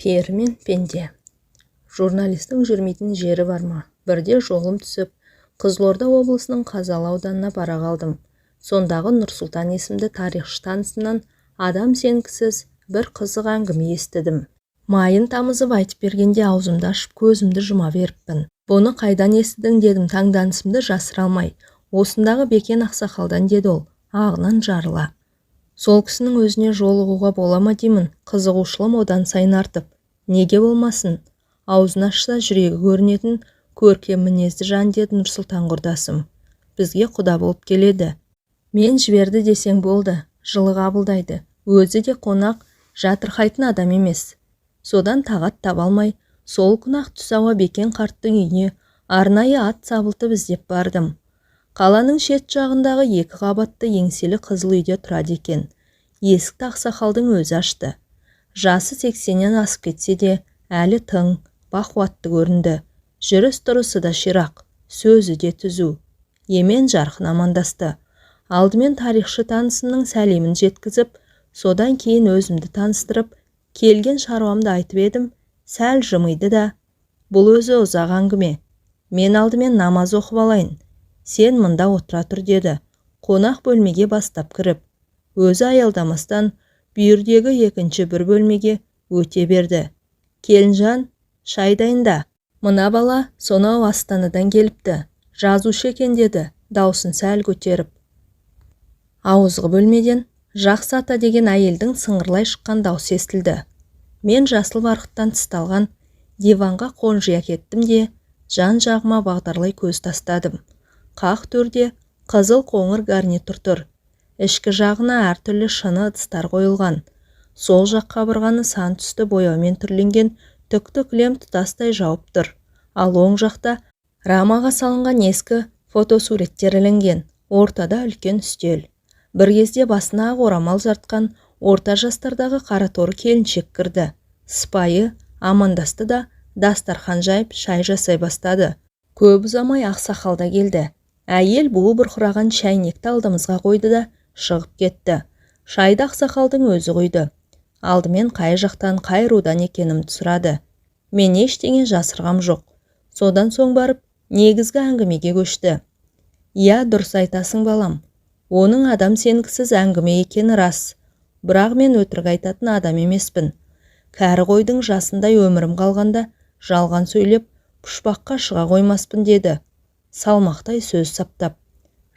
Пері мен пенде. Журналистің жүрмейтін жері бар ма? Бірде жолым түсіп, Қызылорда облысының Қазалы ауданына бара қалдым. Сондағы Нұрсұлтан есімді тарихшы танысымнан адам сенгісіз бір қызық әңгіме естідім. Майын тамызып айтып бергенде аузымды ашып көзімді жұма беріппін. Бұны қайдан естідің дедім, таңданысымды жасыра алмай. Осындағы Бекен ақсақалдан деді ол, ағынан жарыла. Сол кісінің өзіне жолығуға бола ма деймін, қызығушылым одан сайын артып. Неге болмасын? Аузын ашса жүрегі көрінетін көркем мінезді жан деді Нұрсұлтан құрдасым. Бізге құда болып келеді. Мен жіберді десең болды, жылы қабылдайды. Өзі де қонақ, жатырқайтын адам емес. Содан тағат таба алмай, сол күні-ақ түс ауа Бекен қарттың үйіне арнайы ат сабылтып іздеп бардым. Қаланың шет жағындағы 2 қабатты еңселі қызыл үйде тұрады екен. Есікті ақсақалдың өзі ашты. Жасы 80-нен асып кетсе де, әлі тың, бақуатты көрінді. Жүріс-тұрысы да ширақ, сөзі де түзу. Емен жарқын амандасты. Алдымен тарихшы танысымның сәлемін жеткізіп, содан кейін өзімді таныстырып, келген шаруамды айтып едім, сәл жымиды да, бұл өзі ұзақ әңгіме. Мен алдымен намаз оқып алайын. Сен мында отыра тұр деді. Қонақ бөлмеге бастап кіріп, өзі аялдамастан бүйірдегі екінші бір бөлмеге өте берді. Келінжан, шай дайында. Мына бала сонау Астанадан келіпті. Жазушы екен деді, даусын сәл көтеріп. Ауызғы бөлмеден Жақсы ата деген әйелдің сыңғырлай шыққан даусы естілді. Мен жасыл барқыттан тысталған диванға қонжия кеттім де, жан-жағыма бағдарлай көз тастадым. Қақ төрде қызыл қоңыр гарнитур тұр. Ішкі жағына әртүрлі шыны ыдыстар қойылған. Сол жақ қабырғаны сан түсті бояумен түрленген түкті кілем тұтастай жауып тұр. Ал оң жақта рамаға салынған ескі фотосуреттер ілінген. Ортада үлкен үстел. Бір кезде басына ақ орамал жартқан орта жастардағы қараторы келіншек кірді. Сыпайы амандасты да дастархан жайып шай жасай бастады. Көп ұзамай ақсақал да келді. Әйел буы бұрқыраған шәйнекті алдымызға қойды да шығып кетті. Шайды ақсақалдың өзі құйды. Алдымен қай жақтан қай рудан екенімді сұрады. Мен ештеңе жасырғам жоқ. Содан соң барып негізгі әңгімеге көшті. Иә, дұрыс айтасың балам. Оның адам сенгісіз әңгіме екені рас. Бірақ мен өтірік айтатын адам емеспін. Кәрі қойдың жасындай өмірім қалғанда жалған сөйлеп пұшпаққа шыға қоймаспын деді. Салмақтай сөз саптап.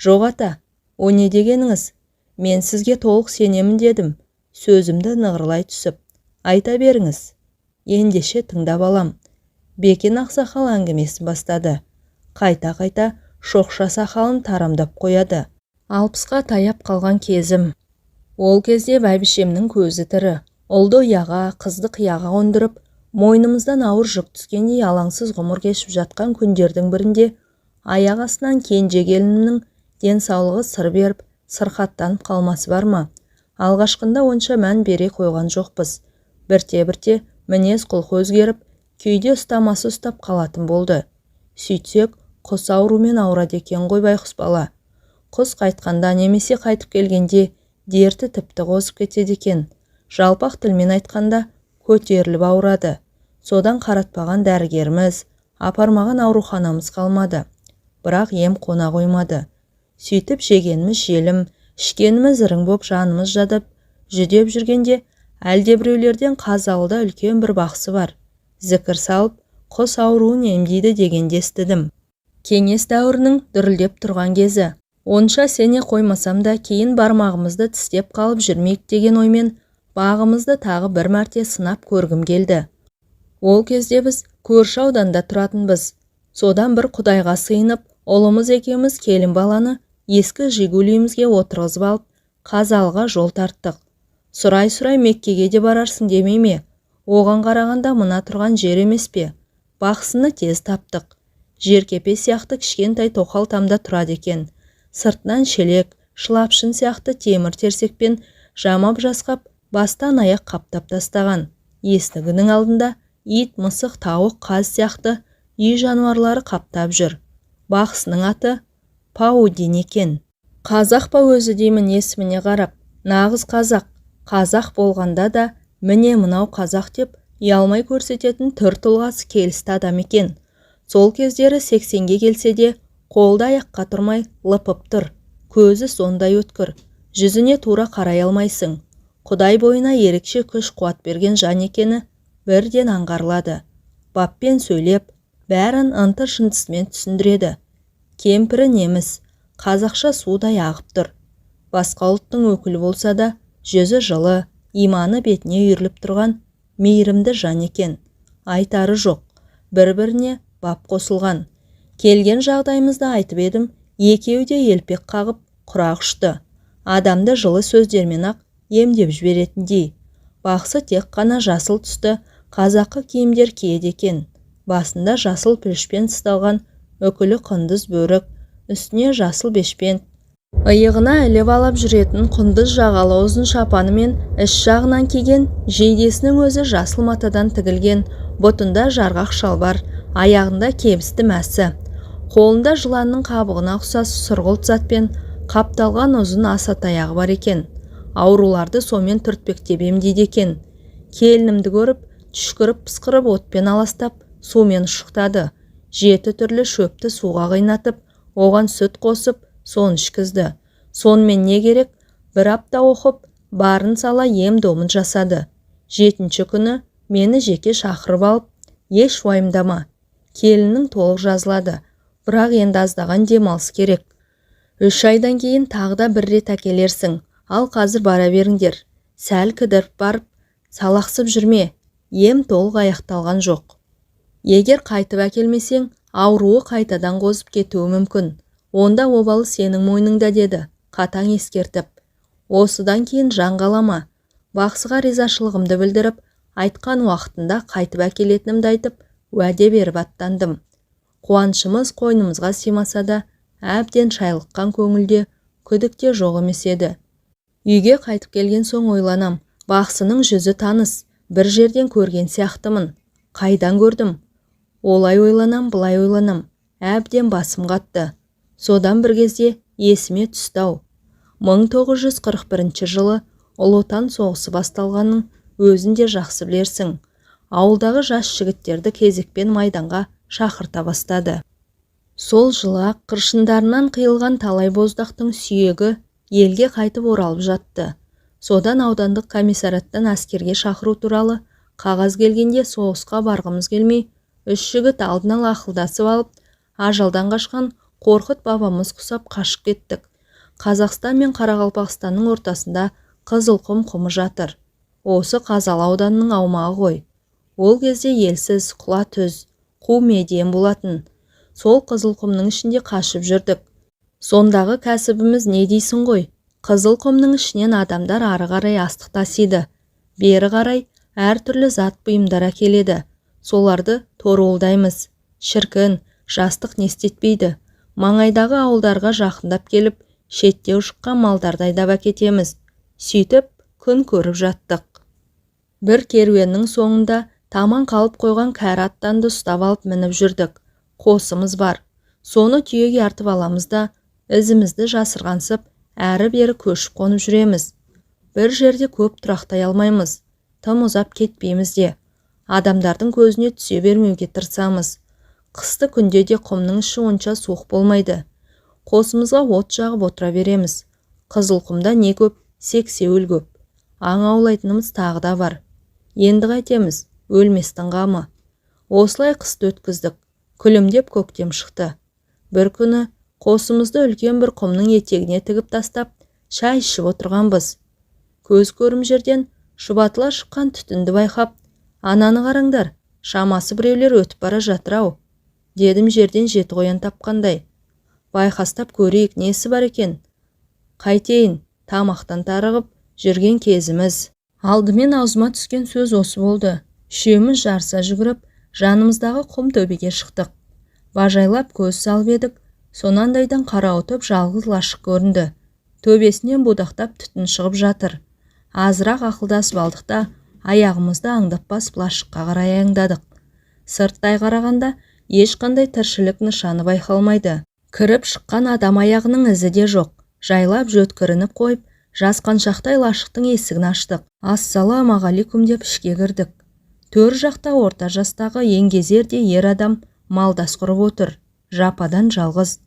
Жоқ ата, о не дегеніңіз? Мен сізге толық сенемін дедім. Сөзімді нығырлай түсіп. Айта беріңіз. Ендеше тыңдап алам. Бекен ақсақал әңгімесі бастады. Қайта-қайта шоқша сақалын тарамдап қояды. 60-қа таяп қалған кезім. Ол кезде бәйбішемнің көзі тірі. Ұлды ұяға, қызды қияға қондырып, мойнымыздан ауыр жүк түскендей алаңсыз ғұмыр кешіп жатқан күндердің бірінде аяқ астынан кенже келінімнің денсаулығы сыр беріп, сырқаттанып қалмасы бар ма? Алғашқында онша мән бере қойған жоқпыз. Бірте-бірте мінез құлқы өзгеріп, күйде ұстамасы ұстап қалатын болды. Сөйтсек, құс аурумен ауырады екен ғой байқұс бала. Құс қайтқанда немесе қайтып келгенде дерті тіпті қозып кетеді екен. Жалпақ тілмен айтқанда көтеріліп ауырады. Содан қаратпаған дәрігеріміз, апармаған ауруханамыз қалмады. Бірақ ем қона қоймады. Сөйтіп жегеніміз желім, ішкеніміз ірің боп жанымыз жадып, жүдеп жүргенде әлдебіреулерден Қазалыда үлкен бір бақсы бар. Зікір салып, құс ауруын емдейді дегенде естідім. Кеңес дәуірінің дүрілдеп тұрған кезі. Онша сене қоймасам да кейін бармағымызды тістеп қалып жүрмейік деген оймен бағымызды тағы бір мәрте сынап көргім келді. Ол кезде біз көрші ауданда тұратынбыз. Содан бір құдайға сыйынып, ұлымыз екеуміз келін баланы ескі жигулиімізге отырғызып алып, Қазалыға жол тарттық. Сұрай-сұрай Меккеге де барарсың демей ме? Оған қарағанда мына тұрған жер емес пе? Бақсыны тез таптық. Жеркепе сияқты кішкентай тоқал тамда тұрады екен. Сыртынан шелек, шылапшын сияқты темір терсекпен жамап жасқап, бастан аяқ қаптап тастаған. Есігінің алдында ит, мысық, тауық, қаз сияқты үй жануарлары қаптап жүр. Бақсының аты Паудин екен. Қазақ па өзі деймін есіміне қарап. Нағыз қазақ. Қазақ болғанда да міне мынау қазақ деп ұялмай көрсететін түр тұлғасы келісті адам екен. Сол кездері 80-ге келсе де, қолда аяққа тұрмай лыпып тұр. Көзі сондай өткір, жүзіне тура қарай алмайсың. Құдай бойына ерекше күш қуат берген жан екені бірден аңғарылады. Баппен сөйлеп, бәрін ынты-шынтысымен түсіндіреді. Кемпірі неміс, қазақша судай ағып тұр. Басқа ұлттың өкілі болса да, жүзі жылы, иманы бетіне үйіріліп тұрған мейірімді жан екен. Айтары жоқ, бір-біріне бап қосылған. Келген жағдайымызды айтып едім, екеуі де елпек қағып, құрақ ұшты. Адамды жылы сөздермен ақ емдеп жіберетіндей. Бақсы тек қана жасыл түсті қазақы киімдер киеді екен. Басында жасыл пүлішпен тысталған үкілі құндыз бөрік, үстіне жасыл бешпент, иығына іліп алып жүретін құндыз жағалы ұзын шапаны мен іш жағынан киген, жейдесінің өзі жасыл матадан тігілген, бұтында жарғақ шалбар, аяғында кебісті мәсі. Қолында жыланның қабығына ұқсас сұрғылт затпен қапталған ұзын аса таяғы бар екен. Ауруларды сомен түртпектеп емдейді екен. Келінімді көріп, түшкіріп пысқырып отпен аластап, сумен ұшықтады. 7 түрлі шөпті суға қайнатып, оған сүт қосып, соны ішкізді. Сонымен не керек? Бір апта оқып, барын сала ем-домын жасады. 7-ші күні мені жеке шақырып алып, еш уайымдама. Келіннің толық жазылады, бірақ енді аздаған демалыс керек. 3 айдан кейін тағы да бір рет әкелерсің. Ал қазір бара беріңдер. Сәл кідіріп барып, салақсып жүрме. Ем толық аяқталған жоқ. Егер қайтып әкелмесең, ауруы қайтадан қозып кетуі мүмкін. Онда обалы сенің мойныңда деді, қатаң ескертіп. Осыдан кейін жан қалама. Бақсыға ризашылығымды білдіріп, айтқан уақытында қайтып әкелетінімді айтып, уәде беріп аттандым. Қуанышымыз қойнымызға симаса да, әбден шайлыққан көңілде, күдікте жоқ емес еді. Үйге қайтып келген соң ойланам, бақсының жүзі таныс, бір жерден көрген сияқтымын. Қайдан көрдім? Олай ойланам, бұлай ойланам, әбден басым қатты. Содан бір кезде есіме түсті-ау. 1941 жылы Ұлы Отан соғысы басталғанын өзінде жақсы білерсің. Ауылдағы жас жігіттерді кезекпен майданға шақырта бастады. Сол жылы қыршындарынан қиылған талай боздақтың сүйегі елге қайтып оралып жатты. Содан аудандық комиссараттан әскерге шақыру туралы қағаз келгенде соғысқа барғымыз келмей, 3 жігіт алдын ала ақылдасып алып, ажалдан қашқан Қорқыт бабамыз құсап қашып кеттік. Қазақстан мен Қарақалпақстанның ортасында Қызылқұм құмы жатыр. Осы Қазалы ауданының аумағы ғой. Ол кезде елсіз, құла түз, қу медиен болатын. Сол Қызылқұмның ішінде қашып жүрдік. Сондағы кәсібіміз не дейсің ғой? Қызылқұмның ішінен адамдар ары қарай астық тасиды. Бері қарай әртүрлі зат бұйымдар әкеледі. Соларды торуылдаймыз. Шіркін, жастық не істетпейді. Маңайдағы ауылдарға жақындап келіп, шетте ұшыққан малдарды айдап әкетеміз. Сөйтіп, күн көріп жаттық. Бір керуеннің соңында таман қалып қойған кәрі аттанды ұстап алып мініп жүрдік. Қосымыз бар. Соны түйеге артып аламыз да, ізімізді жасырғансып, әрі-бері көшіп қонып жүреміз. Бір жерде көп тұрақтай алмаймыз. Тым ұзап кетпейміз де. Адамдардың көзіне түсе бермеуге тырысамыз. Қысты күнде де құмның іші онша суық болмайды. Қосымызға от жағып отыра береміз. Қызылқұмда не көп, сексеуіл көп. Аң аулайтынымыз тағы да бар. Енді қайтеміз, өлместің қамы. Осылай қысты өткіздік. Күлімдеп көктем шықты. Бір күні қосымызды үлкен бір құмның етегіне тігіп тастап, шай ішіп отырғанбыз. Көз көрім жерден шұбатыла шыққан түтінді байқап, ананы қараңдар, шамасы біреулер өтіп бара жатыр-ау, дедім жерден жеті қоян тапқандай. Байқастап көрейік, несі бар екен? Қайтейін, тамақтан тарығып жүрген кезіміз. Алдымен аузыма түскен сөз осы болды. Үшеуміз жарыса жүгіріп, жанымыздағы құм төбеге шықтық. Бажайлап көз салып едік, сонандайдан қарауытып жалғыз лашық көрінді. Төбесінен будақтап түтін шығып жатыр. Азырақ ақылдасып алдық та, аяғымызды аңдап басып лашыққа қарай аяңдадық. Сырттай қарағанда ешқандай тіршілік нышаны байқалмайды. Кіріп шыққан адам аяғының ізі де жоқ. Жайлап жөткірініп қойып, жасқаншақтай лашықтың есігін аштық. Ассалаумағалейкум деп ішке кірдік. Төр жақта орта жастағы еңгезерде ер адам малдас құрып отыр, жападан жалғыз.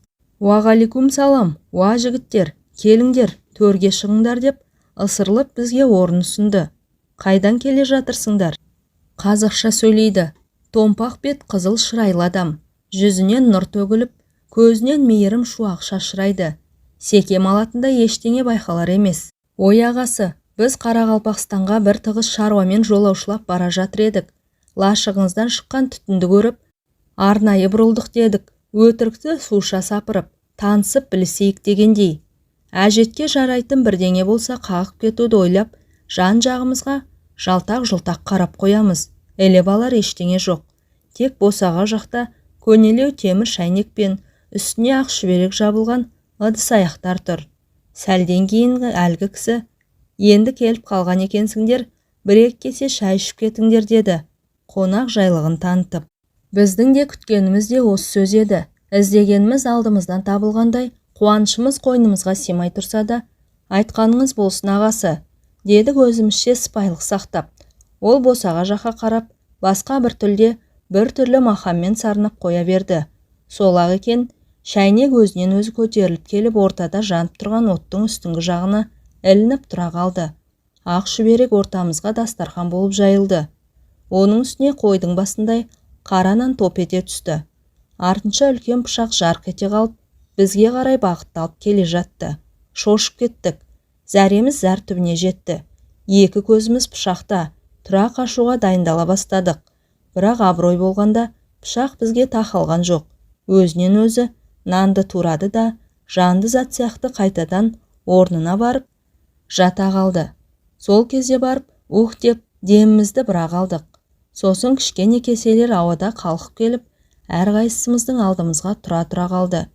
«Уағаликум салам, уа жігіттер, келіңдер, төрге шығыңдар» деп ысырылып бізге орын ұсынды. «Қайдан келе жатырсыңдар?» Қазақша сөйлейді. Томпақ бет қызыл шырайлы адам. Жүзінен нұр төгіліп, көзінен мейірім шуақ шашырайды. Секем алатында ештеңе байқалар емес. «Ой ағасы, біз Қарақалпақстанға бір тығыз шаруамен жолаушылап бара жатыр едік. Лашығыңыздан шыққан түтінді көріп, арнайы бұрылдық дедік. Өтірікті суша сапырып, танысып білісейік дегендей. Әжетке жарайтын бірдеңе болса қағып кетуді ойлап, жан-жағымызға жалтақ-жұлтақ қарап қоямыз. Елеп алар ештеңе жоқ. Тек босаға жақта көнелеу темір шайнек пен үстіне ақ шүберек жабылған ыдыс аяқтар тұр. Сәлден кейін әлгі кісі: «Енді келіп қалған екенсіңдер, бір-екі кесе шай ішіп кетіңдер» деді, қонақ жайлығын танытып. Біздің де күткеніміз де осы сөз еді. Іздегеніміз алдымыздан табылғандай, қуанышымыз қойнымызға симай тұрса да, «Айтқаныңыз болсын ағасы» дедік өзімізше сыпайылық сақтап. Ол босаға жаққа қарап, басқа бір тілде бір түрлі мақаммен сарнап қоя берді. Сол-ақ екен, шәйнек өзінен өзі көтеріліп келіп, ортада жанып тұрған оттың үстіңгі жағына ілініп тұра қалды. Ақ шүберек ортамызға дастархан болып жайылды. Оның үстіне қойдың басындай қара нан топ ете түсті. Артынша үлкен пышақ жарқ ете қалып, бізге қарай бағытталып келе жатты. Шошып кеттік. Зәреміз зәр түбіне жетті. Екі көзіміз пышақта, тұра қашуға дайындала бастадық. Бірақ абырой болғанда пышақ бізге тақалған жоқ. Өзінен өзі нанды турады да, жанды зат сияқты қайтадан орнына барып жата қалды. Сол кезде барып, ух деп демімізді бірақ алдық. Сосын кішкене кеселер ауада қалқып келіп, әрқайсымыздың алдымызға тұра қалды.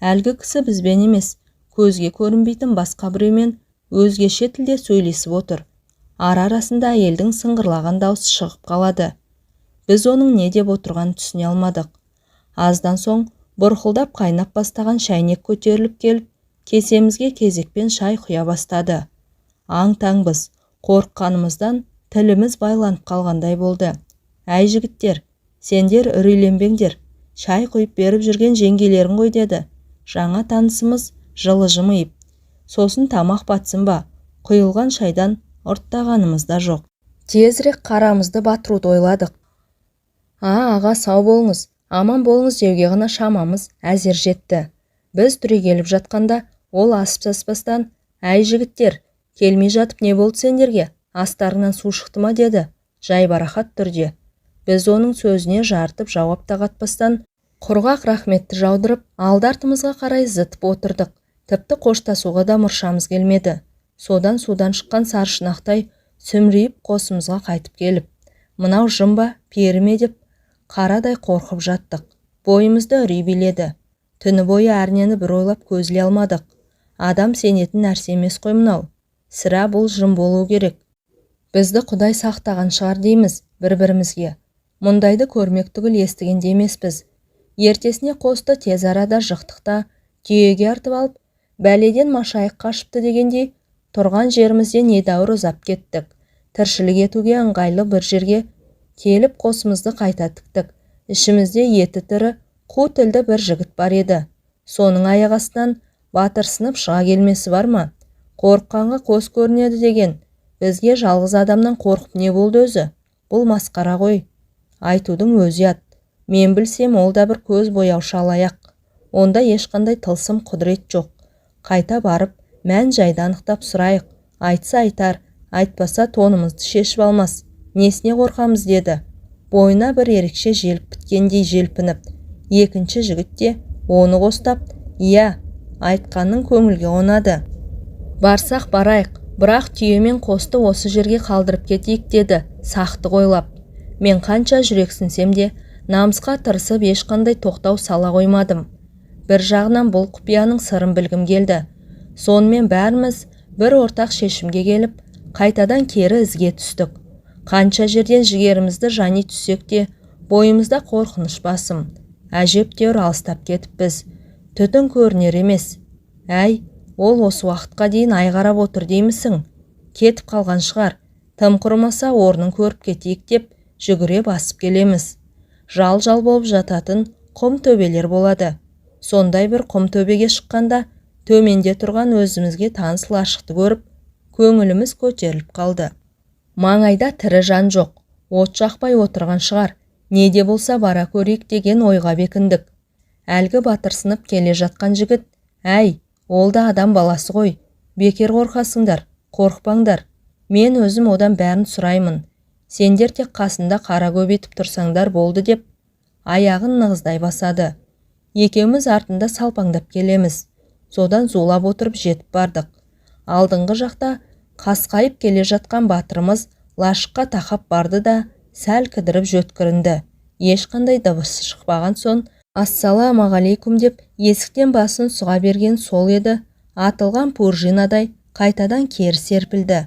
Әлгі кісі бізбен емес, көзге көрінбейтін басқа біреумен өзгеше тілде сөйлесіп отыр. Ара-арасында әйелдің сыңғырлаған даусы шығып қалады. Біз оның не деп отырғанын түсіне алмадық. Аздан соң бұрқылдап қайнап бастаған шәйнек көтеріліп келіп, кесемізге кезекпен шай құя бастады. Аң-таңбыз, қорыққанымыздан тіліміз байланып қалғандай болды. «Әй жігіттер, сендер үрейленбеңдер, шай құйып беріп жүрген жеңгелерің ғой» деді жаңа танысымыз жылы жымиып. «Сосын тамақ батсын ба, құйылған шайдан ұрттағанымыз да жоқ. Тезірек қарамызды батыруды ойладық». «Аға, сау болыңыз, аман болыңыз» деуге ғана шамамыз әзер жетті. Біз түрегеліп жатқанда ол асып-саспастан: «Әй жігіттер, келмей жатып не болды сендерге? Астарыңнан су шықты ма?» деді, жайбарақат түрде. Біз оның сөзіне жартып жауап тағатпастан, құрғақ рахметті жаудырып, алды-артымызға қарай зытып отырдық. Тіпті қоштасуға да мұршамыз келмеді. Судан шыққан саршынақтай сүмірейіп қосымызға қайтып келіп, «Мынау жын ба, пері ме?» деп қарадай қорқып жаттық. Бойымызды үрей биледі. Түні бойы әрнені бір ойлап көзіле алмадық. Адам сенетін нәрсе емес қой мынау. Сірә бұл жын болу керек. Бізді Құдай сақтаған шығар дейміз бір-бірімізге. Мұндайды көрмек түгіл естіген емеспіз. Ертесіне қосты тез арада жықтықта түйеге артып алып, бәледен машайық қашыпты дегендей, тұрған жерімізден недәуір ұзап кеттік. Тіршілік етуге ыңғайлы бір жерге келіп қосымызды қайта тіктік. Ішімізде еті тірі, қу тілді бір жігіт бар еді. Соның аяқ астынан батырсынып шыға келмесі бар ма? Қорыққанға қос көрінеді деген. Бізге жалғыз адамнан қорқып не болды өзі? Бұл масқара ғой. Айтудың өзі ят. Мен білсем, ол да бір көз бояушы алаяқ. Онда ешқандай тылсым құдірет жоқ. Қайта барып, мән жайды анықтап сұрайық. Айтса айтар, айтпаса тонымызды шешіп алмас. Несіне қорқамыз деді. Бойына бір ерекше желіп біткендей желпініп. Екінші жігіт те оны қостап: «Иә, айтқанның көңілге қонады. Барсақ барайық, бірақ түйемен қосты осы жерге қалдырып кетейік» деді, сақты ойлап. Мен қанша жүрексінсем де, намысқа тырысып ешқандай тоқтау сала қоймадым. Бір жағынан бұл құпияның сырын білгім келді. Сонымен бәріміз бір ортақ шешімге келіп, қайтадан кері ізге түстік. Қанша жерден жігерімізді жани түссек те, бойымызда қорқыныш басым. Әжептәуір алыстап кетіппіз. Түтін көрінер емес. «Әй, ол осы уақытқа дейін айғарап отыр деймісің? Кетіп қалған шығар. Тым құрымаса орнын көріп кетейік» деп жүгіре басып келеміз. Жал-жал болып жататын құм төбелер болады. Сондай бір құм төбеге шыққанда, төменде тұрған өзімізге таныс лашықты көріп, көңіліміз көтеріліп қалды. Маңайда тірі жан жоқ, от жақпай отырған шығар, не де болса бара көрейік деген ойға бекіндік. Әлгі батырсынып келе жатқан жігіт, «Әй, ол да адам баласы ғой, бекер қорқасыңдар, қорықпаңдар. Мен өзім одан бәрін сұраймын. Сендер тек қасында қара көбетіп тұрсаңдар болды» деп аяғын нығыздай басады. Екеуміз артында салпаңдап келеміз. Содан зулап отырып жетіп бардық. Алдыңғы жақта қасқайып келе жатқан батырымыз лашыққа тақап барды да сәл кідіріп жөткірінді. Ешқандай дыбыс шықпаған соң, «Ассалаумағалейкум» деп есіктен басын сұға берген сол еді, атылған пуржинадай қайтадан кері серпілді.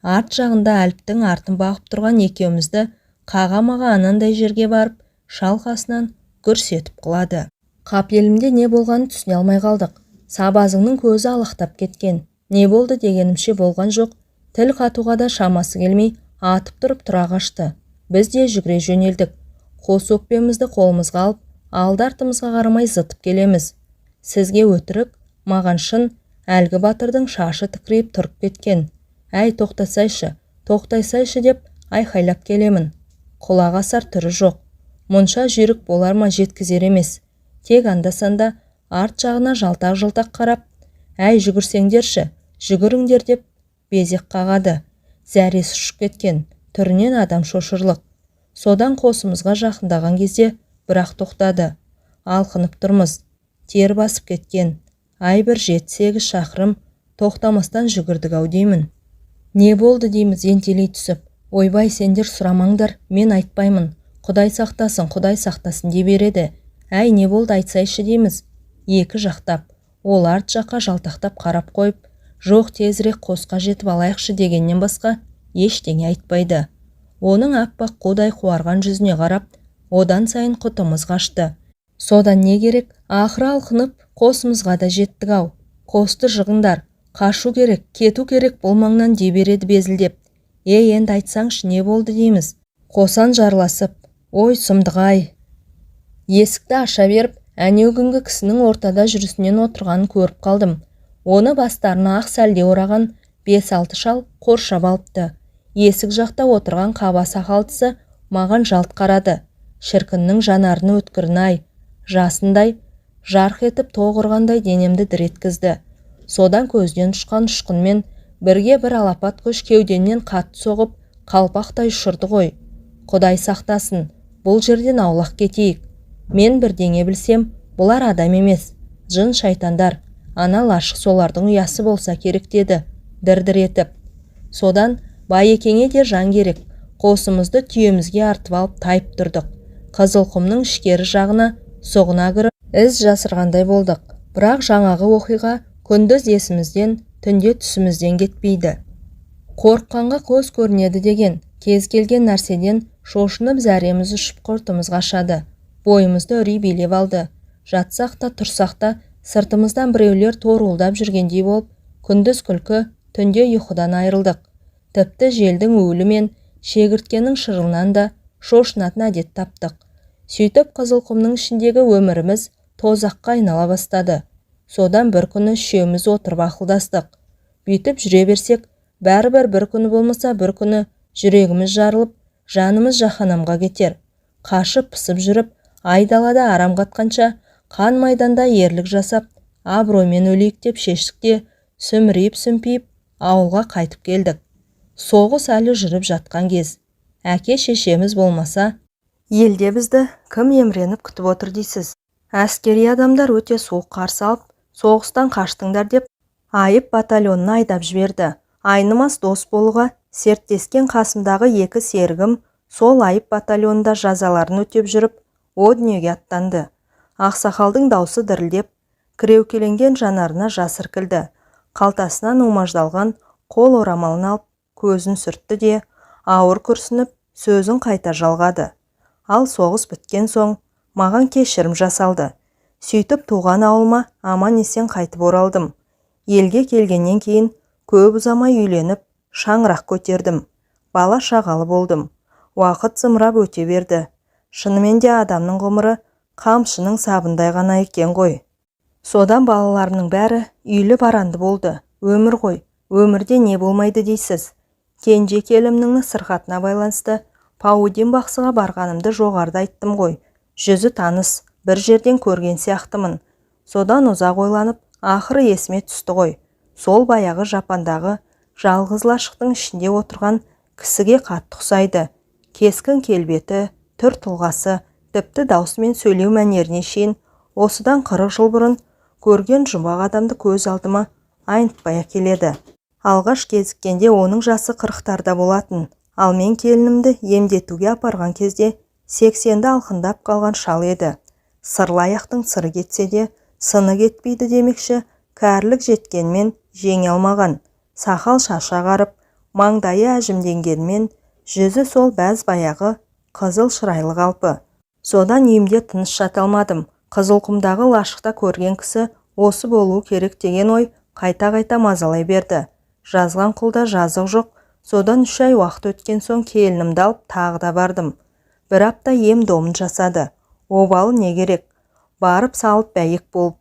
Арт жағында Әліптің артын бағып тұрған екеумізді қаға-маға анандай жерге барып, шалқасынан гүрс етіп құлады. Қапелімде не болғанын түсіне алмай қалдық. Сабазыңның көзі алақтап кеткен. Не болды дегенімше болған жоқ. Тіл қатуға да шамасы келмей, атып тұрып тұра қашты. Біз де жүгіре жөнелдік. Қос өкпемізді қолымызға алып, алды-артымызға қарамай зытып келеміз. Сізге өтірік, маған шын, әлгі батырдың шашы тікірейіп тұрып кеткен. «Әй, тоқтайсайшы» деп айқайлап келемін. Құлақ асар түрі жоқ. Мұнша жүйрік болар ма жеткізер емес. Тек анда-санда арт жағына жалтақ-жалтақ қарап, «Әй, жүгірсеңдерші, жүгіріңдер» деп безек қағады. Зәресі ұшып кеткен, түрінен адам шошырлық. Содан қосымызға жақындаған кезде бірақ тоқтады. Алқынып тұрмыз. Тер басып кеткен. Ай, бір 7-8 шақырым тоқтамастан жүгірдік-ау деймін. «Не болды?» дейміз ентелей түсіп. «Ойбай, сендер сұрамаңдар, мен айтпаймын. Құдай сақтасын деп береді». «Әй, не болды айтсайшы» дейміз. Екі жақтап, ол арт жаққа жалтақтап қарап қойып, «Жоқ, тезірек қосқа жетіп алайықшы» дегеннен басқа ештеңе айтпайды. Оның аппақ қудай қуарған жүзіне қарап, одан сайын құтымыз қашты. Содан не керек? Ақыры алқынып, қосымызға да жеттік-ау. «Қосты жығыңдар, қашу керек, кету керек бұл маңнан» дей береді безілдеп. «Ей, енді айтсаңшы не болды» дейміз. Қосан жарласып, «Ой, сұмдық-ай». Есікті аша беріп, әнеугінгі кісінің ортада жүрісінен отырғанын көріп қалдым. Оны бастарына ақ сәлде ораған 5-6 шал қоршап алыпты. Есік жақта отырған қаба сақалдысы маған жалт қарады. Шіркіннің жанарыны өткірін-ай, жасындай, жарқ етіп тоғырғандай денемді дір еткізді. Содан көзден ұшқан ұшқынмен бірге бір алапат күш кеуденнен қатты соғып, қалпақтай ұшырды ғой. Құдай сақтасын, бұл жерден аулақ кетейік. Мен бірдеңе білсем, бұлар адам емес, жын шайтандар. Ана лашық солардың ұясы болса керек деді, дір-дір етіп. Содан Байекеңе де жан керек. Қосымызды түйемізге артып алып тайып тұрдық. Қызылқұмның ішкері жағына соғына кіріп, із жасырғандай болдық. Бірақ жаңағы оқиға күндіз есімізден, түнде түсімізден кетпейді. Қорыққанға көз көрінеді деген, кез келген нәрседен шошынып зәреміз ұшып құртымыз қашады. Бойымызды үрей билеп алды. Жатсақ та, тұрсақ та, сыртымыздан біреулер торуылдап жүргендей болып, күндіз күлкі, түнде ұйқыдан айырылдық. Тіпті желдің уілі мен шегірткенің шырылынан да шошынатын әдет таптық. Сөйтіп Қызылқұмның ішіндегі өміріміз тозаққа айнала бастады. Содан бір күні үшеуміз отырып ақылдастық. Бүйтіп жүре берсек, бәрібір бір күні болмаса бір күні жүрегіміз жарылып, жанымыз жаһанамға кетер. Қашып пысып жүріп, айдалада арам қатқанша, қан майданда ерлік жасап, абыроймен өлейік деп шештік те, сүмірейіп-сүмпейіп ауылға қайтып келдік. Соғыс әлі жүріп жатқан кез. Әке шешеміз болмаса, елде бізді кім емреніп күтіп отыр дейсіз? Әскери адамдар өте суық қарсы алып, соғыстан қаштыңдар деп айып батальонына айдап жіберді. Айнымас дос болуға серттескен қасымдағы 2 серігім сол айып батальонында жазаларын өтеп жүріп, о дүниеге аттанды. Ақсақалдың даусы дірілдеп, кіреукеленген жанарына жас іркілді. Қалтасынан умаждалған қол орамалын алып, көзін сүртті де, ауыр күрсініп, сөзін қайта жалғады. Ал соғыс біткен соң, маған кешірім жасалды. Сөйтіп туған ауылыма аман есен қайтып оралдым. Елге келгеннен кейін көп ұзамай үйленіп, шаңырақ көтердім. Бала шағалы болдым. Уақыт зымырап өте берді. Шынымен де адамның ғұмыры қамшының сабындай ғана екен ғой. Содан балаларымның бәрі үйлі баранды болды. Өмір ғой, өмірде не болмайды дейсіз. Кенже келімнің сырқатына байланысты Паудин бақсыға барғанымды жоғарыда айттым ғой. Жүзі таныс, бір жерден көрген сияқтымын. Содан ұзақ ойланып, ақыры есіме түсті ғой. Сол баяғы Жапандағы жалғыз лашықтың ішінде отырған кісіге қатты ұқсайды. Кескін келбеті, түр тұлғасы, тіпті даусымен сөйлеу мәнеріне шейін осыдан 40 жыл бұрын көрген жұмбақ адамды көз алдыма айнытпай әкеледі. Алғаш кезіккенде оның жасы 40-тарда болатын, ал мен келінімді емдетуге апарған кезде 80-ді алқындап қалған шал еді. Сырлы аяқтың сыры кетсе де, сыны кетпейді демекші, кәрілік жеткенмен жеңе алмаған. Сақал шашы ағарып, маңдайы әжімденгенмен, жүзі сол бәз баяғы қызыл шырайлы қалпы. Содан үйімде тыныш жата алмадым. Қызылқұмдағы лашықта көрген кісі осы болуы керек деген ой қайта-қайта мазалай берді. Жазған құлда жазық жоқ. Содан 3 ай уақыт өткен соң келінімді алып тағы да бардым. 1 апта ем-домын жасады. Обалы не керек? Барып салып бәйек болып.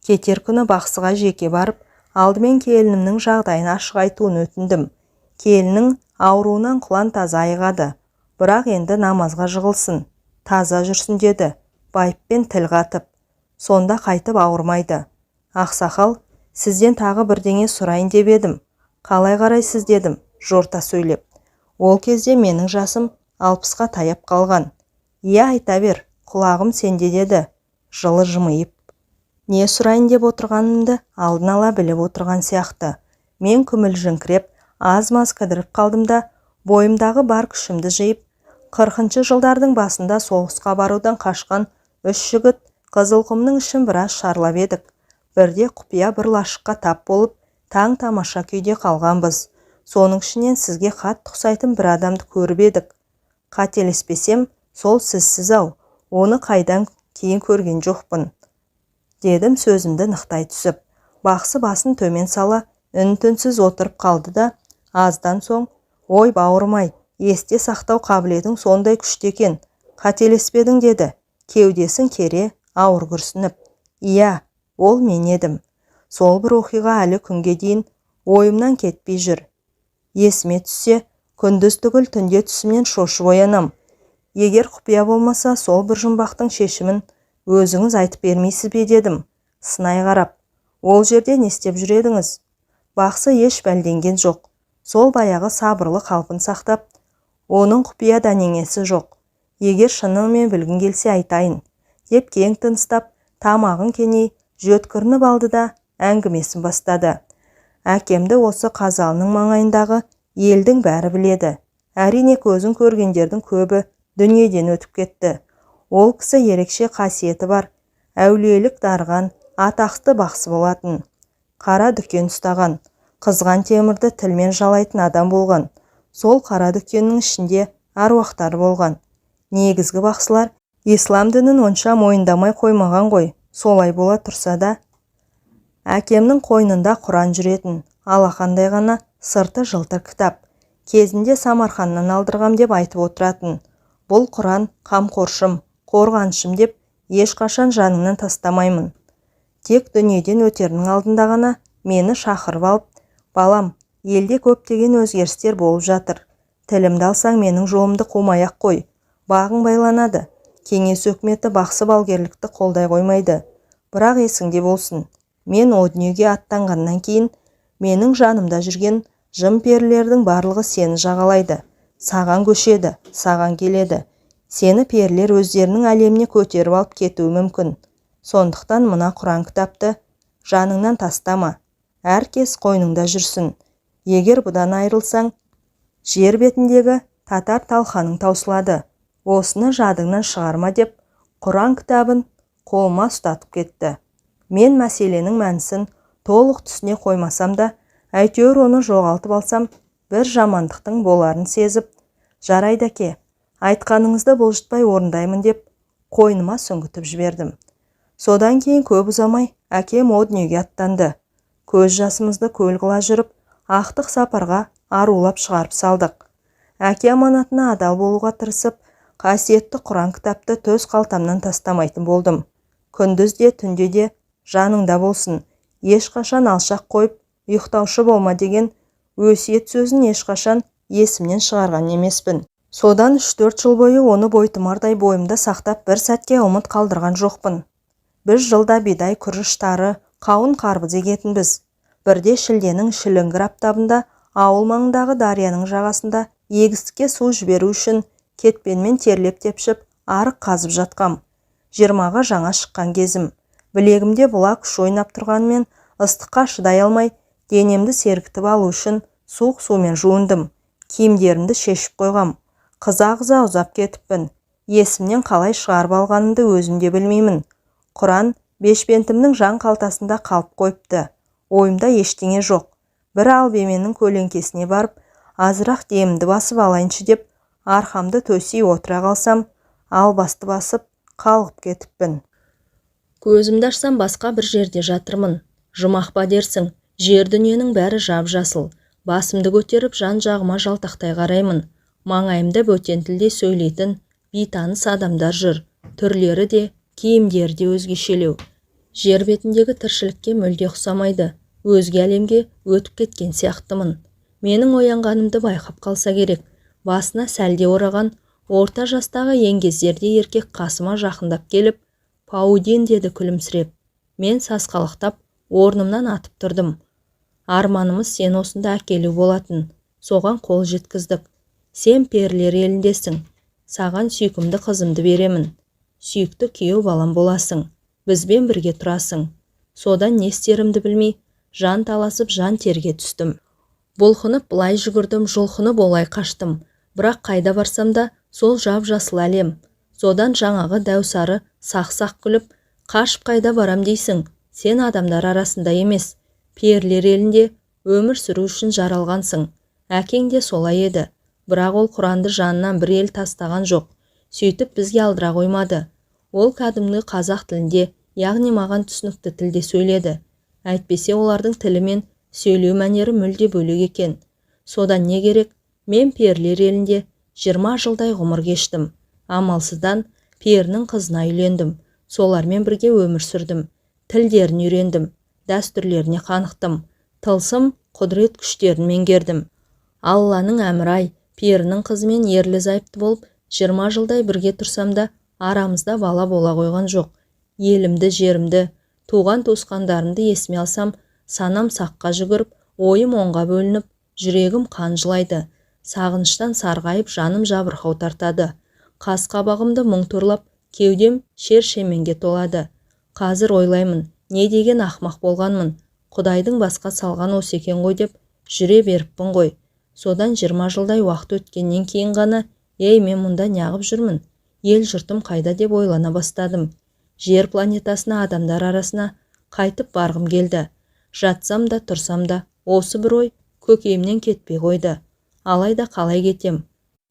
Кетер күні бақсыға жеке барып, алдымен келінімнің жағдайын ашық айтуын өтіндім. Келіннің ауруынан құлан таза айығады. Бірақ енді намазға жығылсын, таза жүрсін деді, байыппен тіл қатып. Сонда қайтып ауырмайды. Ақсақал, сізден тағы бірдеңе сұрайын деп едім. Қалай қарайсыз дедім, жорта сөйлеп. Ол кезде менің жасым 60-қа таяп қалған. Иә, айта бер, құлағым сенде деді, жылы жымиып. Не сұрайын деп отырғанымды алдын ала біліп отырған сияқты. Мен күмілжіңкіреп, аз-маз кідіріп қалдым да, бойымдағы бар күшімді жиып, 40-шы жылдардың басында соғысқа барудан қашқан 3 жігіт Қызылқұмның ішін біраз шарлап едік. Бірде құпия бір лашыққа тап болып, таң тамаша күйде қалғанбыз. Соның ішінен сізге қатты ұқсайтын бір адамды көріп едік. Қателеспесем, сол сізсіз-ау, оны қайдан кейін көрген жоқпын. Дедім сөзімді нықтай түсіп. Бақсы басын төмен сала, үн-түнсіз отырып қалды да, аздан соң, ой бауырмай, есте сақтау қабілетің сондай күшті екен, қателеспедің деді. Кеудесін кере, ауыр күрсініп. Иә, ол мен едім. Сол бір оқиға әлі күнге дейін ойымнан кетпей жүр. Есіме түссе, күндіз түгіл түнде түсімнен шошып оянам. Егер құпия болмаса, сол бір жұмбақтың шешімін өзіңіз айтып бермейсіз бе дедім. Сынай қарап, ол жерде не істеп жүр едіңіз? Бақсы еш бәлденген жоқ. Сол баяғы сабырлы қалпын сақтап, оның құпия дәнеңесі жоқ. Егер шынымен білгін келсе айтайын, деп кең тыныстап, тамағын кеней, жөткірініп алды да әңгімесін бастады. Әкемді осы Қазалының маңайындағы елдің бәрі біледі. Әрине көзін көргендердің көбі дүниеден өтіп кетті. Ол кісі ерекше қасиеті бар, әулиелік дарған, атақты бақсы болатын. Қара дүкен ұстаған, қызған темірді тілмен жалайтын адам болған. Сол қара дүкеннің ішінде аруақтар болған. Негізгі бақсылар ислам дінін онша мойындамай қоймаған ғой. Солай бола тұрса да, әкемнің қойнында Құран жүретін, алақандай ғана сырты жылтыр кітап. Кезінде Самарқаннан алдырғам деп айтып отыратын. Бұл Құран қамқоршым, қорғаншым деп ешқашан жаныңнан тастамаймын. Тек дүниеден өтерінің алдында ғана мені шақырып алып, балам, елде көптеген өзгерістер болып жатыр. Тілімді алсаң менің жолымды қумай-ақ қой. Бағың байланады. Кеңес өкіметі бақсы балгерлікті қолдай қоймайды. Бірақ есіңде болсын, мен о дүниеге аттанғаннан кейін менің жанымда жүрген жын-перілердің барлығы сені жағалайды. Саған көшеді, саған келеді. Сені перілер өздерінің әлеміне көтеріп алып кетуі мүмкін. Сондықтан мына Құран кітапты жаныңнан тастама. Әркез қойныңда жүрсін. Егер бұдан айырылсаң, жер бетіндегі татар талқаның таусылады. Осыны жадыңнан шығарма деп, Құран кітабын қолыма ұстатып кетті. Мен мәселенің мәнісін толық түсіне қоймасам да, әйтеуір оны жоғалтып алсам, бір жамандықтың боларын сезіп, жарайды әке, айтқаныңызды бұлжытпай орындаймын деп, қойныма сүңгітіп жібердім. Содан кейін көп ұзамай, әкем о дүниеге аттанды. Көз жасымызды көл қыла жүріп, ақтық сапарға арулап шығарып салдық. әке аманатына адал болуға тырысып, қасиетті Құран кітапты төс қалтамнан тастамайтын болдым. Күндіз де түнде де жаныңда болсын, ешқашан алшақ қойып ұйықтаушы болма деген өсиет сөзін ешқашан есімнен шығарған емеспін. Содан 3-4 жыл бойы оны бойтұмардай бойымда сақтап бір сәтке ұмыт қалдырған жоқпын. Біз жылда бидай, күріш, тары, қауын, қарбыз егетінбіз. Бірде шілденің шіліңгір аптабында ауыл маңындағы дарияның жағасында егістікке су жіберу үшін кетпенмен терлеп тепшіп арық қазып жатқам. 20-ға жаңа шыққан кезім. Білегімде бұлақ күш ойнап тұрғанмен ыстыққа шыдай алмай, денемді сергітіп алу үшін суық сумен жуындым. Киімдерімді шешіп қойғам. Қыза-қыза ұзап кетіппін. Есімнен қалай шығарып алғанымды өзім де білмеймін. Құран бешпентімнің жан қалтасында қалып қойыпты. Ойымда ештеңе жоқ. Бір албеменің көлеңкесіне барып, азырақ демімді басып алайыншы деп, арқамды төсей отыра қалсам, албасты басып қалғып кетіппін. Көзімді ашсам басқа бір жерде жатырмын. Жұмақ па дерсің, жер дүниенің бәрі жап-жасыл. Басымды көтеріп жан-жағыма жалтақтай қараймын. Маңайымда бөтен тілде сөйлейтін бейтаныс адамдар жүр. Түрлері де, киімдері де өзгешелеу. Жер бетіндегі тіршілікке мүлде ұқсамайды. Өзге әлемге өтіп кеткен сияқтымын. Менің оянғанымды байқап қалса керек. Басына сәлде ораған орта жастағы еңгезерде еркек қасыма жақындап келіп, «Паудин» деді күлімсіреп. Мен сасқалақтап орнымнан атып тұрдым. Арманымыз сен осында әкелу болатын. Соған қол жеткіздік. Сен перілер еліндесің. Саған сүйкімді қызымды беремін. Сүйікті күйеу балам боласың. Бізбен бірге тұрасың. Содан не істерімді білмей, жан таласып жан терге түстім. Бұлқынып бұлай жүгірдім, жұлқынып олай қаштым. Бірақ қайда барсам да сол жап-жасыл әлем. Содан жаңағы дәусары сақ-сақ күліп, қашып қайда барам дейсің? Сен адамдар арасында емес, перілер елінде өмір сүру үшін жаралғансың. Әкең де солай еді. Бірақ ол Құранды жанынан бір ел тастаған жоқ. Сөйтіп бізге алдыра қоймады. Ол кәдімгі қазақ тілінде, яғни маған түсінікті тілде сөйледі. Әйтпесе олардың тілі мен сөйлеу мәнері мүлде бөлек екен. Содан не керек? Мен перілер елінде 20 жылдай ғұмыр кештім. Амалсыздан перінің қызына үйлендім. Солармен бірге өмір сүрдім. Тілдерін үйрендім. Дәстүрлеріне қанықтым. Тылсым, құдірет күштерін меңгердім. Алланың әмірай, перінің қызымен ерлі-зайыпты болып 20 жылдай бірге тұрсам да, арамызда бала бола қойған жоқ. Елімді, жерімді, туған туысқандарымды есіме алсам, санам саққа жүгіріп, ойым оңға бөлініп, жүрегім қан жылайды. Сағыныштан сарғайып, жаным жабырқау тартады. Қас қабағымды мұң торлап, кеудем шер-шеменге толады. Қазір ойлаймын, не деген ақмақ болғанмын. Құдайдың басқа салған осы екен ғой деп жүре беріппін ғой. Содан 20 жылдай уақыт өткеннен кейін ғана, мен мұнда неғып жүрмін? Ел жұртым қайда деп ойлана бастадым. Жер планетасына, адамдар арасына қайтып барғым келді. Жатсам да, тұрсам да, осы бір ой көкейімнен кетпей қойды. Алайда қалай кетем?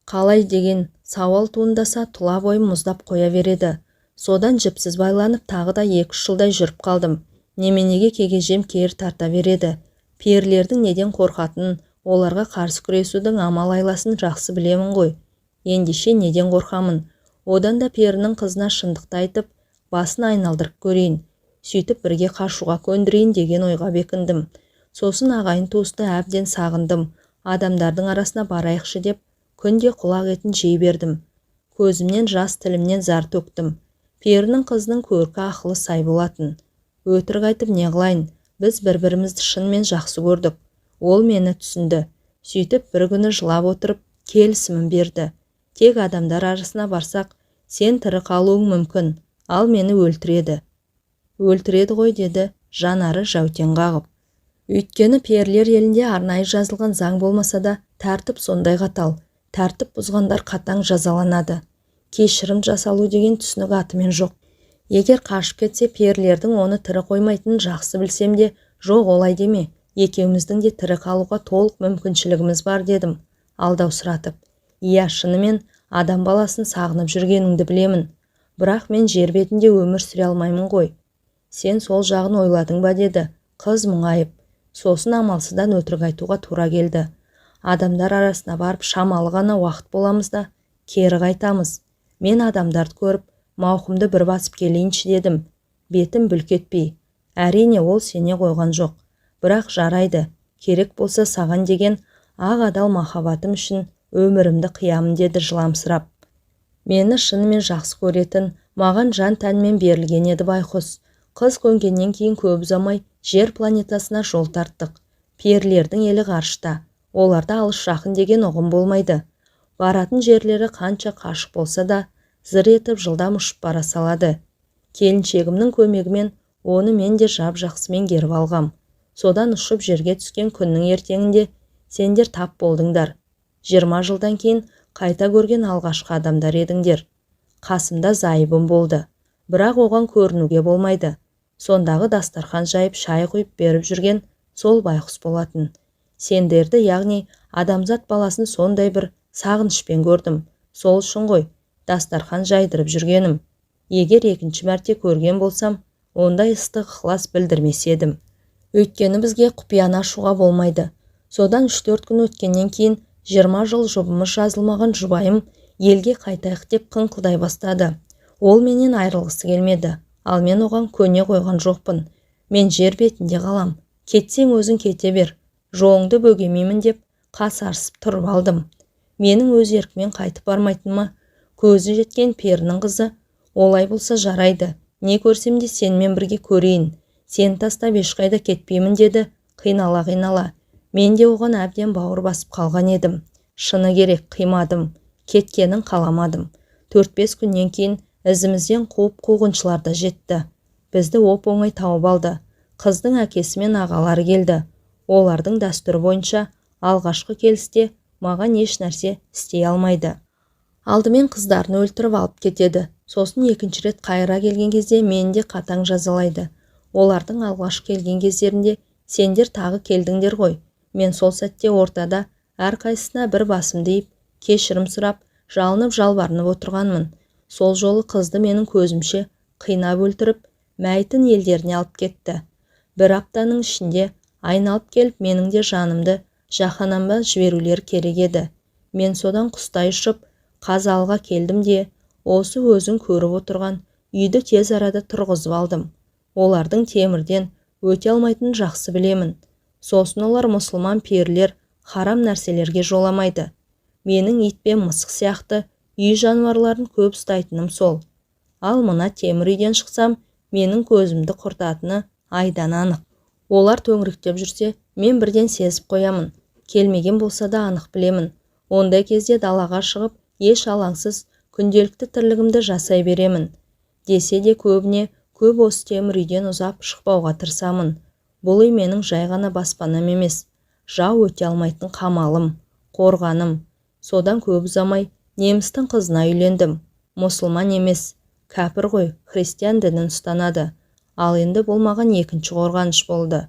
Қалай деген сауал туындаса, тұла бойым мұздап қоя береді. Содан жіпсіз байланып, тағы да 2-3 жылдай жүріп қалдым. Неменеге кегежем кер тарта береді. Перілердің неден қорқатынын, оларға қарсы күресудің амал айласын жақсы білемін ғой. Ендеше неден қорқамын? Одан да перінің қызына шындықты айтып, басын айналдырып көрейін. Сөйтіп бірге қашуға көндірейін деген ойға бекіндім. Сосын ағайын туысты әбден сағындым. Адамдардың арасына барайықшы деп, күнде құлақ етін жей бердім. Көзімнен жас, тілімнен зар төктім. Перінің қызының көркі ақылы сай болатын. Өтірік айтып не қылайын? Біз бір-бірімізді шынымен жақсы көрдік. Ол мені түсінді. Сөйтіп бір күні жылап отырып, келісімін берді. Тек адамдар арасына барсақ, сен тірі қалуың мүмкін, ал мені өлтіреді. Өлтіреді ғой, деді жанары жәутең қағып. Өйткені перілер елінде арнайы жазылған заң болмаса да, тәртіп сондай қатал. Тәртіп бұзғандар қатаң жазаланады. Кешірім жасалу деген түсінік атымен жоқ. Егер қашып кетсе, перілердің оны тірі қоймайтынын жақсы білсем де, жоқ олай деме. Екеуміздің де тірі қалуға толық мүмкіншілігіміз бар, дедім, алдаусыратып. Иә, шынымен адам баласын сағынып жүргеніңді білемін. Бірақ мен жер бетінде өмір сүре алмаймын ғой. Сен сол жағын ойладың ба, деді. Қыз мұңайып. Сосын амалсыздан өтірік айтуға тура келді. Адамдар арасына барып шамалы ғана уақыт боламыз да кері қайтамыз. Мен адамдарды көріп, мауқымды бір басып келейінші дедім. Бетім бүлк етпей. Әрине ол сене қойған жоқ. Бірақ жарайды, керек болса саған деген ақ адал махаббатым үшін өмірімді қиямын деді жыламсырап. Мені шынымен жақсы көретін, маған жан тәнмен берілген еді байқұс. Қыз көнгеннен кейін көп ұзамай жер планетасына жол тарттық. Перілердің елі ғарышта. Оларда алыс жақын деген ұғым болмайды. Баратын жерлері қанша қашық болса да, зыр етіп жылдам ұшып бара салады. Келіншегімнің көмегімен оны мен де жап-жақсы меңгеріп алғам. Содан ұшып жерге түскен күннің ертеңінде сендер тап болдыңдар. 20 жылдан кейін қайта көрген алғашқы адамдар едіңдер. Қасымда зайыбым болды. Бірақ оған көрінуге болмайды. Сондағы дастархан жайып шай құйып беріп жүрген сол байқұс болатын. Сендерді, яғни адамзат баласын сондай бір сағынышпен көрдім. Сол үшін ғой дастархан жайдырып жүргенім. Егер екінші мәрте көрген болсам, ондай ыстық ықылас білдірмес едім. Өйткені бізге құпияны ашуға болмайды. Содан 3-4 күн өткеннен кейін 20 жыл жұбымыз жазылмаған жұбайым елге қайтайық деп қыңқылдай бастады. Ол менен айрылғысы келмеді, ал мен оған көне қойған жоқпын. Мен жер бетінде қалам. Кетсең өзің кете бер. Жоңды бөгемеймін деп қасарысып тұрып алдым. Менің өз еркімен қайтып бармайтыныма көзі жеткен перінің қызы, олай болса жарайды. Не көрсем де сенімен бірге көрейін. Сен тастап ешқайда кетпеймін деді, қинала. Мен де оған әбден бауыр басып қалған едім. Шыны керек, қимадым. Кеткенін қаламадым. 4-5 күннен кейін ізімізден қуып қуғыншылар да жетті. Бізді оп-оңай тауып алды. Қыздың әкесі мен ағалары келді. Олардың дәстүрі бойынша алғашқы келісте маған еш нәрсе істей алмайды. Алдымен қыздарын өлтіріп алып кетеді. Сосын екінші рет қайыра келген кезде мені де қатаң жазалайды. Олардың алғашқы келген кездерінде сендер тағы келдіңдер ғой. Мен сол сәтте ортада әрқайсысына бір басым дейіп, кешірім сұрап, жалынып жалбарынып отырғанмын. Сол жолы қызды менің көзімше қинап өлтіріп, мәйітін елдеріне алып кетті. 1 аптаның ішінде айналып келіп менің де жанымды жаһанамға жіберулер керек еді. Мен содан құстай ұшып Қазалыға келдім де, осы өзің көріп отырған үйді тез арада тұрғызып алдым. Олардың темірден өте алмайтынын жақсы білемін. Сосын олар мұсылман перілер харам нәрселерге жоламайды. Менің ит пен мысық сияқты үй жануарларын көп ұстайтыным сол. Ал мына темір үйден шықсам, менің көзімді құртатыны айдан анық. Олар төңіректеп жүрсе, мен бірден сезіп қоямын. Келмеген болса да анық білемін. Ондай кезде далаға шығып, еш алаңсыз күнделікті тірлігімді жасай беремін. Десе де көп осы темір үйден ұзап шықпауға тырысамын. Бұл үй менің жай ғана баспанам емес. Жау өте алмайтын қамалым, қорғаным. Содан көп ұзамай немістің қызына үйлендім. Мұсылман емес, кәпір ғой, христиан дінін ұстанады. Ал енді бұл маған екінші қорғаныш болды.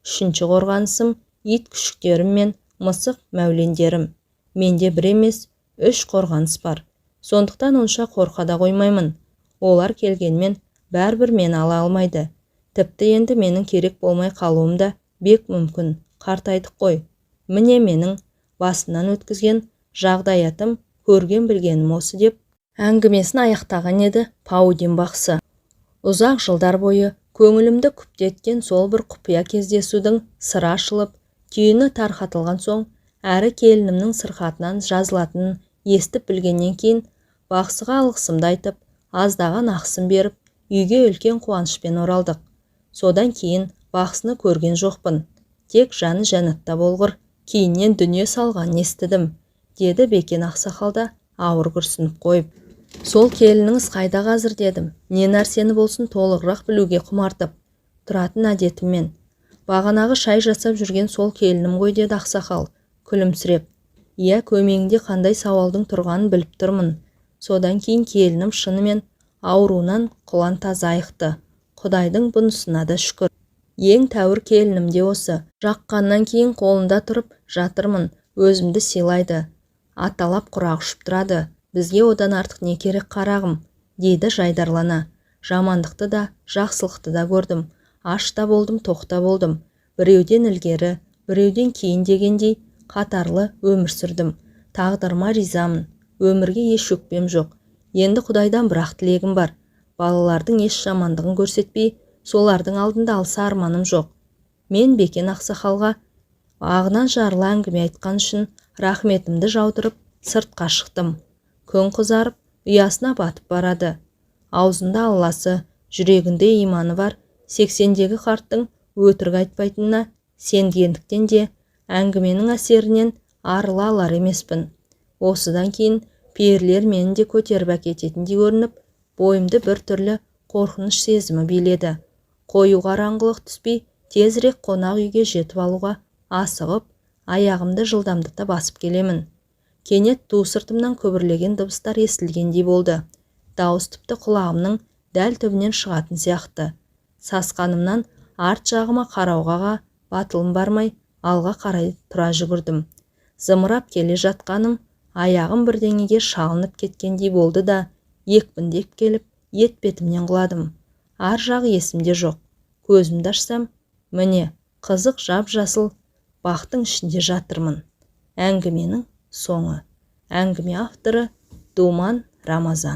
Үшінші қорғанысым ит күшіктерім мен мысық мәулендерім. Менде бір емес, 3 қорғаныс бар. Сондықтан онша қорқа да қоймаймын. Олар келгенмен бәрібір мені ала алмайды. Тіпті енді менің керек болмай қалуым да бек мүмкін. Қартайдық қой. Міне менің басынан өткізген жағдаятым, көрген білгенім осы деп әңгімесін аяқтаған еді Паудин бақсы. Ұзақ жылдар бойы көңілімді күптеткен сол бір құпия кездесудің сыры ашылып, түйіні тарқатылған соң, әрі келінімнің сырқатынан жазылатынын естіп білгеннен кейін, бақсыға алғысымды айтып, аздаған ақысын беріп, үйге үлкен қуанышпен оралдық. Содан кейін бақсыны көрген жоқпын. Тек жаны жәннатта болғыр, кейіннен дүние салғанын естідім, деді Бекен ақсақалда ауыр күрсініп қойып. Сол келініңіз қайда қазір дедім. Не нәрсені болсын толығырақ білуге құмартып. Тұратын әдетіммен. Бағанағы шай жасап жүрген сол келінім ғой деді ақсақал, күлімсіреп. Иә, көмегінде қандай сауалдың тұрғанын біліп тұрмын. Содан кейін келінім шынымен ауруынан құлан таза айықты. Құдайдың бұнысына да шүкір. Ең тәуір келінім де осы. Жаққаннан кейін қолында тұрып жатырмын, өзімді сыйлайды. Аталап құрақ ұшып тұрады. Бізге одан артық не керек қарағым, дейді жайдарлана. Жамандықты да, жақсылықты да көрдім. Аш та болдым, тоқ та болдым. Біреуден ілгері, біреуден кейін дегендей, қатарлы өмір сүрдім. Тағдырыма ризамын. Өмірге еш өкпем жоқ. Енді Құдайдан бір-ақ тілегім бар. Балалардың еш жамандығын көрсетпей, солардың алдында алса арманым жоқ. Мен Бекен ақсақалға ағынан жарыла әңгіме айтқан үшін рахметімді жаудырып сыртқа шықтым. Күн қызарып, ұясына батып барады. Аузында Алласы, жүрегінде иманы бар 80-дегі қарттың өтірік айтпайтынына сенгендіктен де әңгіменің әсерінен арыла алар емеспін. Осыдан кейін перілер мені де көтеріп әкететіндей көрініп, бойымды бір түрлі қорқыныш сезімі биледі. Қою қараңғылық түспей, тезірек қонақ үйге жетіп алуға асығып, аяғымды жылдамдата басып келемін. Кенет ту сыртымнан көбірлеген дыбыстар естілгендей болды. Дауыс тіпті құлағымның дәл түбінен шығатын сияқты. Сасқанымнан арт жағыма қарауға батылым бармай, алға қарай тұра жүгірдім. Зымырап келе жатқаным аяғым бірдеңеге шалынып кеткендей болды да, екпіндеп келіп, етбетімнен құладым. Ар жағы есімде жоқ. Көзімді ашсам, міне, қызық жап-жасыл бақтың ішінде жатырмын. Әңгіменің соңы. Әңгіме авторы Думан Рамазан.